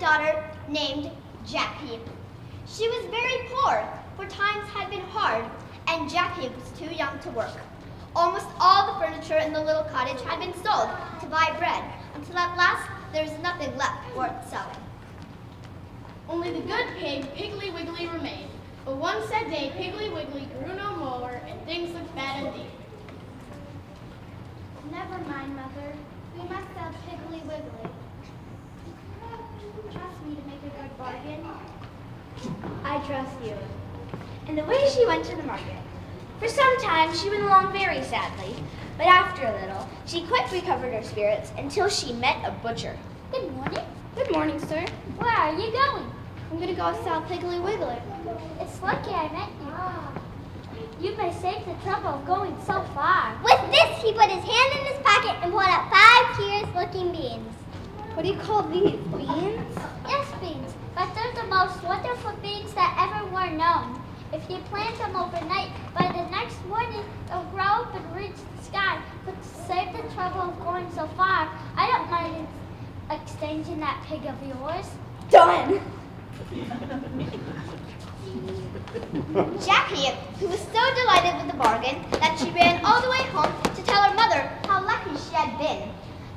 daughter named Jackie. She was very poor, for times had been hard, and Jackie was too young to work. Almost all the furniture in the little cottage had been sold to buy bread, until at last there was nothing left worth selling. Only the good pig, Piggly Wiggly, remained. But one sad day, Piggly Wiggly grew no more, and things looked bad indeed. Never mind, Mother. We must sell Piggly Wiggly. Trust me to make a good bargain. I trust you. And away she went to the market. For some time she went along very sadly, but after a little she quickly recovered her spirits until she met a butcher. Good morning. Good morning, sir. Where are you going? I'm going to go sell Piggly Wiggly. It's lucky I met you. You may save the trouble of going so far. With this, he put his hand in his pocket and pulled out 5 curious-looking beans. What do you call these? Beans? Yes, beans. But they're the most wonderful beans that ever were known. If you plant them overnight, by the next morning, they'll grow up and reach the sky. But to save the trouble of going so far, I don't mind exchanging that pig of yours. Done! Jackie, who was so delighted with the bargain that she ran all the way home to tell her mother how lucky she had been.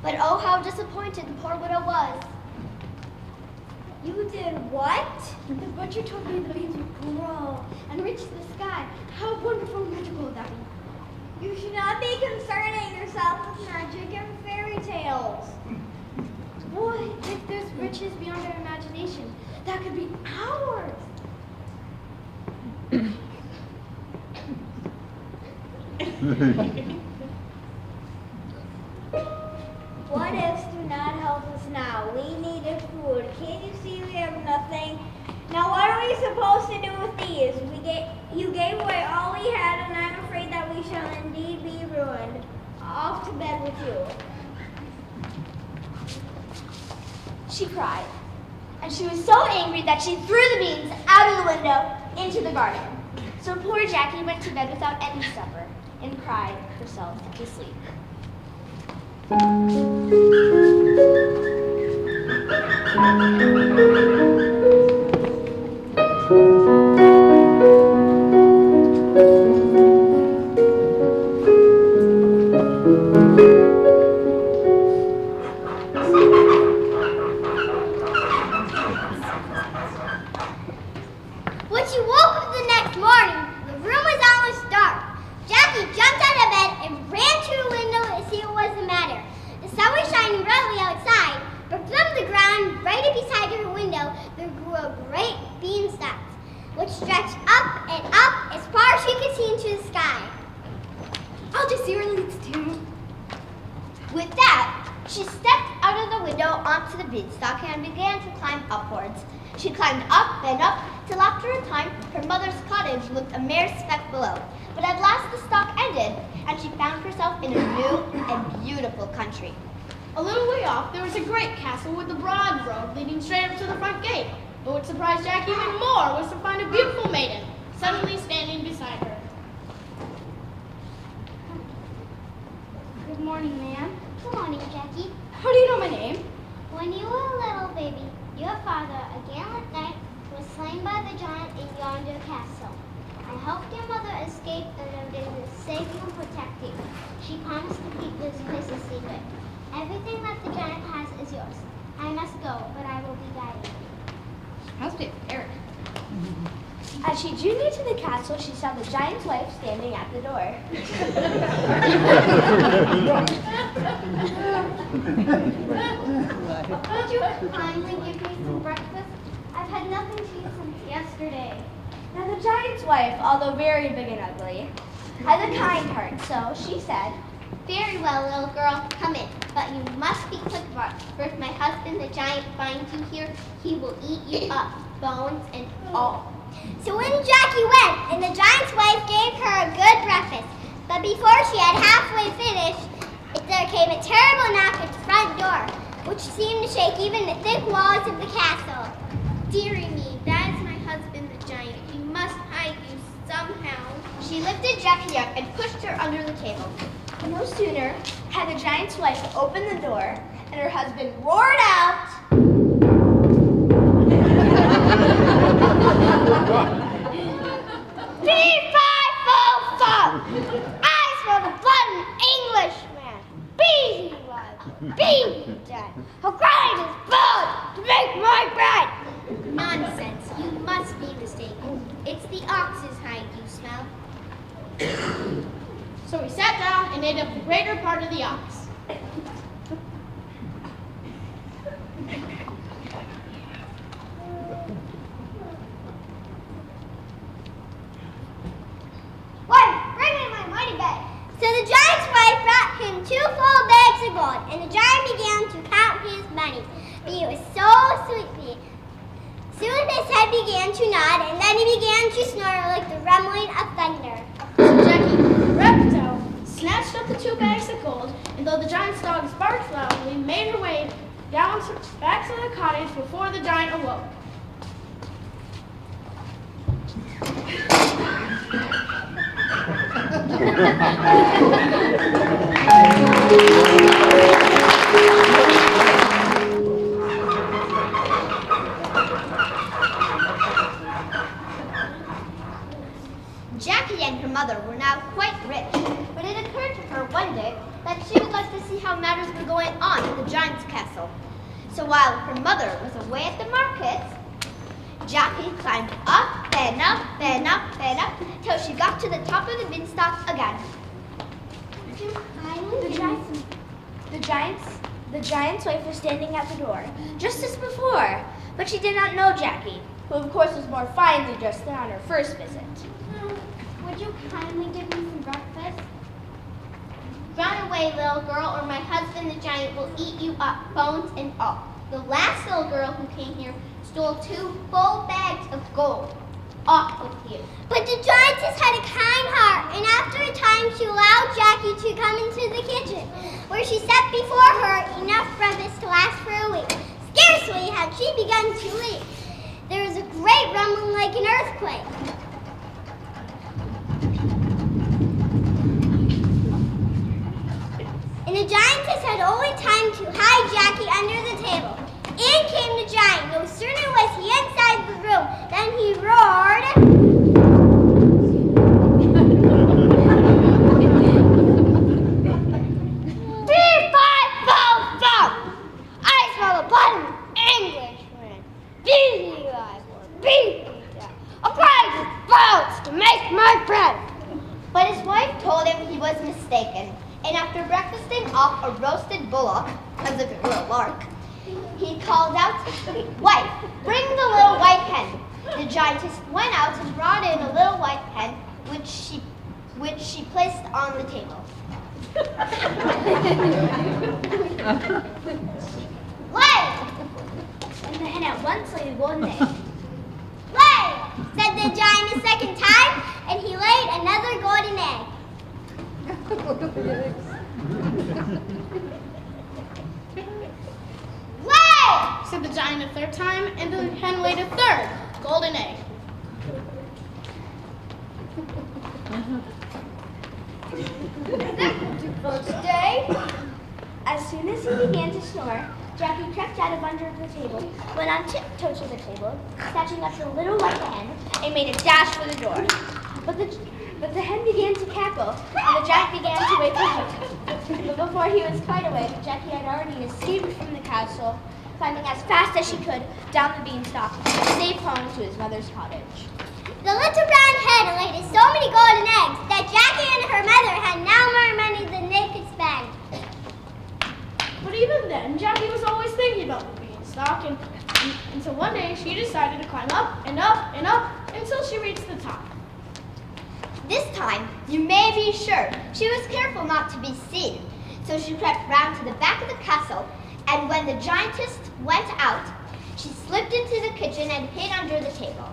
But oh, how disappointed the poor widow was. You did what? The butcher told me the beans would grow and reach the sky. How wonderful and magical would that be? You should not be concerning yourself with magic and fairy tales. What if there's riches beyond our imagination? That could be ours. What ifs do not help us now? We needed food. Can't you see we have nothing? Now what are we supposed to do with these? You gave away all we had, and I'm afraid that we shall indeed be ruined. Off to bed with you. She cried, and she was so angry that she threw the beans out of the window into the garden. So poor Jackie went to bed without any supper and cried herself to sleep. When she woke up the next morning, the room was almost dark. Jackie jumped out of bed and ran to a window to see what was the matter. The sun was shining brightly outside, but from the ground right beside her window, there grew a great beanstalk, which stretched up and up as far as she could see into the sky. I'll just see where it leads to. With that, she stepped out of the window onto the beanstalk and began to climb upwards. She climbed up and up till after a time her mother's cottage looked a mere speck below. But at last the stalk ended, and she found herself in a new and beautiful country. A little way off, there was a great castle with a broad road leading straight up to the front gate. But what surprised Jackie even more was to find a beautiful maiden suddenly standing beside her. Good morning, ma'am. Good morning, Jackie. How do you know my name? When you were a little baby, your father, a gallant knight, was slain by the giant in yonder castle. I helped your mother escape and am going to save you and protect you. She promised to keep this place a secret. Everything that the giant has is yours. I must go, but I will be guiding you. How's it, Eric? As she drew near to the castle, she saw the giant's wife standing at the door. Would you kindly give me some breakfast? I've had nothing to eat since yesterday. Now the giant's wife, although very big and ugly, had a kind heart, so she said, "Very well, little girl, come in, but you must be quick about it, for if my husband the giant finds you here, he will eat you up, bones and all." So in Jackie went, and the giant's wife gave her a good breakfast. But before she had halfway finished, there came a terrible knock at the front door, which seemed to shake even the thick walls of the castle. "Dearie me, that is my husband the giant. He must hide you somehow." She lifted Jackie up and pushed her under the table. No sooner had the giant's wife opened the door, and her husband roared out, Fee-fi-fo-fum! I smell the blood of an Englishman. Be he alive, be he dead. I'll grind his blood to make my bread. Nonsense. You must be mistaken. It's the ox's hide you smell. So he sat down and ate up the greater part of the ox. Wife, bring me my money bag. So the giant's wife brought him 2 full bags of gold, and the giant began to count his money. But he was so sleepy. Soon his head began to nod, and then he began to snore like the rumbling of thunder. So Jackie repped out, snatched up the 2 bags of gold, and though the giant's dogs barked loudly, made her way back to the cottage before the giant awoke. Jackie and her mother were now quite rich, but it occurred to her one day that she would like to see how matters were going on at the giant's castle. So while her mother was away at the market, Jackie climbed up and up and up and up till she got to the top of the beanstalk again. The giant's wife was standing at the door, just as before, but she did not know Jackie, who of course was more finely dressed than on her first visit. Would you kindly give me some breakfast? Run away, little girl, or my husband the giant will eat you up, bones and all. The last little girl who came here stole 2 full bags of gold. Off with you. But the giantess had a kind heart, and after a time she allowed Jackie to come into the kitchen, where she set before her enough breakfast to last for a week. Scarcely had she begun to eat, there was a great rumbling like an earthquake. And the giantess had only time to hide Jackie under the table. In came the giant. No sooner was he inside the room than he roared, "Fee-fi-fo-fum! I smell the blood of an Englishman. Be he alive or be he dead. I'll grind his bones to make my bread." But his wife told him he was mistaken, and after breakfasting off a roasted bullock, as if it were a lark, he called out, "Wife, bring the little white hen." The giantess went out and brought in a little white hen, which she placed on the table. "Lay!" And the hen at once laid a golden egg. "Lay!" said the giant a second time, and he laid another golden egg. "Lay!" Said the giant a third time, and the hen laid a third golden egg. First day, as soon as he began to snore, Jackie crept out of under the table, went on tiptoe to the table, snatching up the little white hen, and made a dash for the door. But the hen began to cackle, and the giant began to wake up. But before he was quite awake, Jackie had already escaped from the castle, climbing as fast as she could down the beanstalk, safe home to his mother's cottage. The little brown hen laid so many golden eggs that Jackie and her mother had now more money than they could spend. But even then, Jackie was always thinking about the beanstalk, and so one day she decided to climb up and up and up until she reached the top. This time, you may be sure, she was careful not to be seen. So she crept round to the back of the castle, and when the giantess went out, she slipped into the kitchen and hid under the table.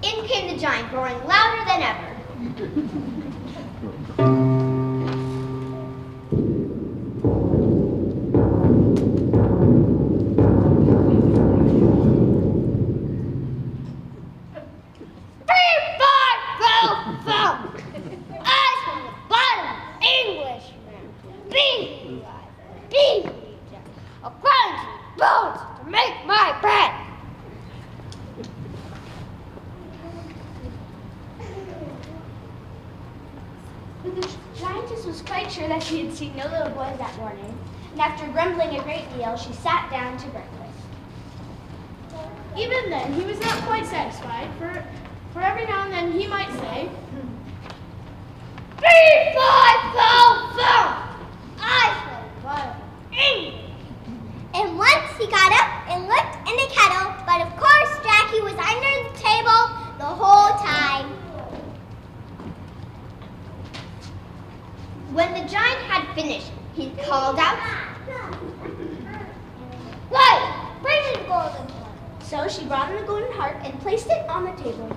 In came the giant, roaring louder than ever. Princess was quite sure that she had seen no little boys that morning, and after grumbling a great deal, she sat down to breakfast. Even then, he was not quite satisfied, for every now and then he might say, 3, 5, 4, 4. I And once he got up and looked in the kettle, but of course Jackie was under the table the whole time. When the giant had finished, he called out, Right, bring me the golden one. So she brought him the golden heart and placed it on the table.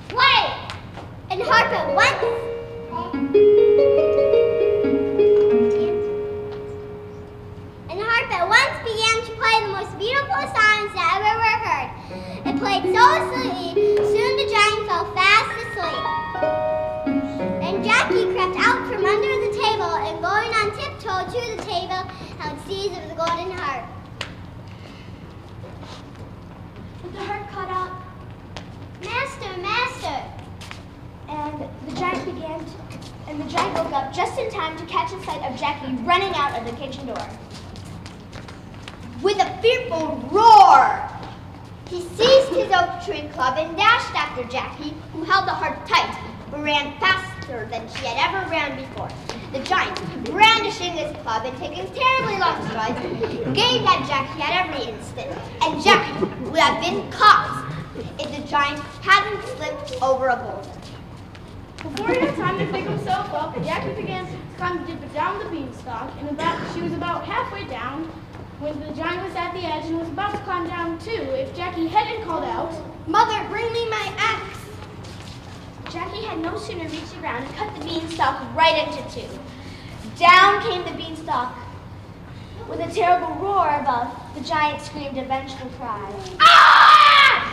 play! And harp at once. And harp at once began to play the most beautiful songs that ever were heard. It played so sweetly, soon the giant fell fast asleep. And Jackie crept out from under the table and going on tiptoe to the table, held seize of the golden harp. But the heart caught out, Master, master! and the giant woke up just in time to catch a sight of Jackie running out of the kitchen door. With a fearful roar, he seized his oak tree club and dashed after Jackie, who held the harp tight, but ran faster than she had ever ran before. The giant, brandishing his club and taking terribly long strides, gave at Jackie at every instant, and Jackie would have been caught if the giant hadn't slipped over a boulder. Before he had time to pick himself up, Jackie began to climb down the beanstalk, and she was about halfway down when the giant was at the edge and was about to climb down too, if Jackie hadn't called out, Mother, bring me my axe! Jackie had no sooner reached the ground and cut the beanstalk right into two. Down came the beanstalk. With a terrible roar above, the giant screamed a vengeful cry. Ah!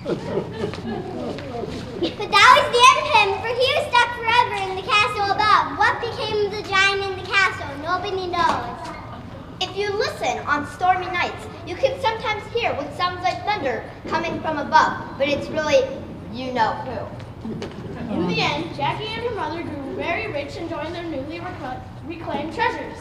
But that was the end of him, for he was stuck forever in the castle above. What became of the giant in the castle, nobody knows. If you listen on stormy nights, you can sometimes hear what sounds like thunder coming from above, but it's really you know who. in the end, Jackie and her mother grew very rich, enjoying their newly reclaimed treasures.